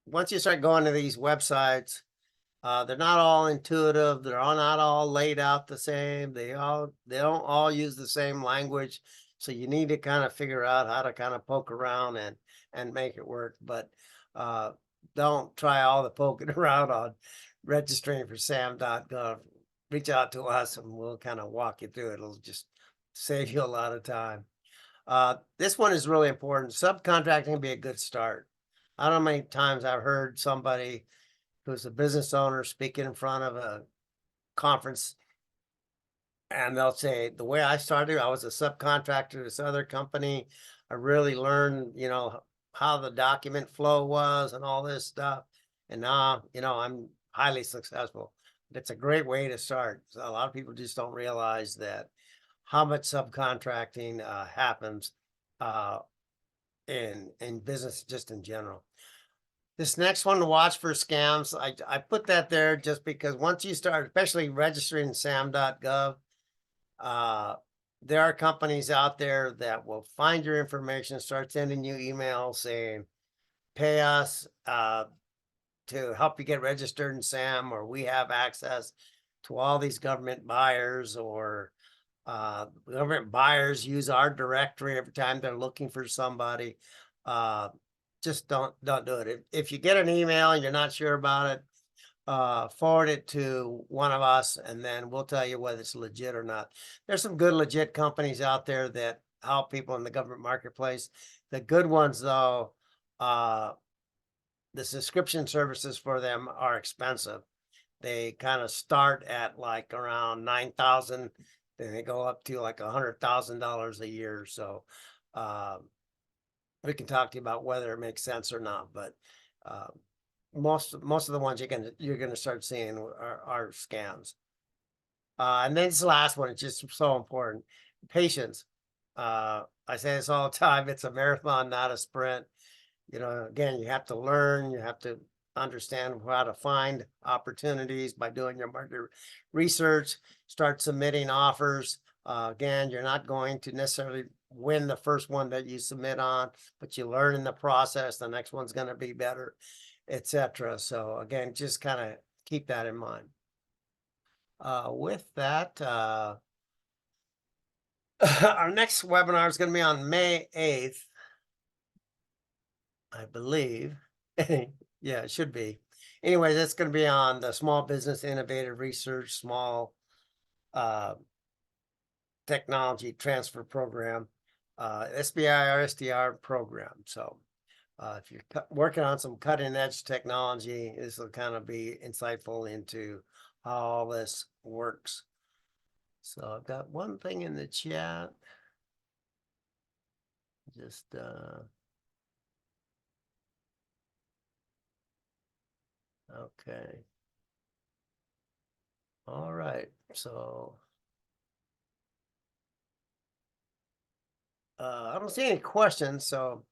once you start going to these websites, they're not all intuitive. They're all not all laid out the same. They don't all use the same language. So you need to kind of figure out how to kind of poke around and make it work. But don't try all the poking around on registering for sam.gov. Reach out to us and we'll kind of walk you through it. It'll just save you a lot of time. This one is really important. Subcontracting can be a good start. I don't know how many times I've heard somebody who's a business owner speaking in front of a conference and they'll say, the way I started, I was a subcontractor to this other company. I really learned, how the document flow was and all this stuff. And now, I'm highly successful. It's a great way to start. So a lot of people just don't realize that how much subcontracting happens in business just in general. This next one to watch for scams, I put that there just because once you start, especially registering sam.gov, there are companies out there that will find your information, start sending you emails saying, pay us to help you get registered in SAM, or we have access to all these government buyers, or government buyers use our directory every time they're looking for somebody. Just don't do it. If you get an email and you're not sure about it, forward it to one of us and then we'll tell you whether it's legit or not. There's some good legit companies out there that help people in the government marketplace. The good ones though, the subscription services for them are expensive. They kind of start at like around 9,000, then they go up to like $100,000 a year. So we can talk to you about whether it makes sense or not, but most of the ones you're gonna start seeing are scams. And then this last one is just so important. Patience. I say this all the time. It's a marathon, not a sprint. Again, you have to learn, you have to understand how to find opportunities by doing your market research, start submitting offers. Again, you're not going to necessarily win the first one that you submit on, but you learn in the process. The next one's going to be better, etc. So again, just kind of keep that in mind. With that, our next webinar is going to be on May 8th. I believe. Yeah, it should be. Anyway, that's going to be on the Small Business Innovative Research Small Technology Transfer Program, SBIR SDR program. So if you're working on some cutting edge technology, this will kind of be insightful into how all this works. So I've got one thing in the chat. Just okay. All right. So I don't see any questions. So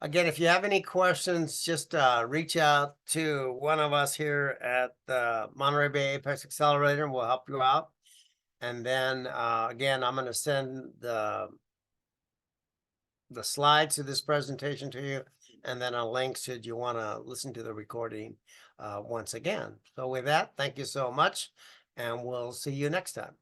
Again, if you have any questions, just reach out to one of us here at the Monterey Bay Apex Accelerator and we'll help you out. And then again, I'm going to send the slides to this presentation to you, and then a link should you want to listen to the recording once again. So with that, thank you so much, and we'll see you next time.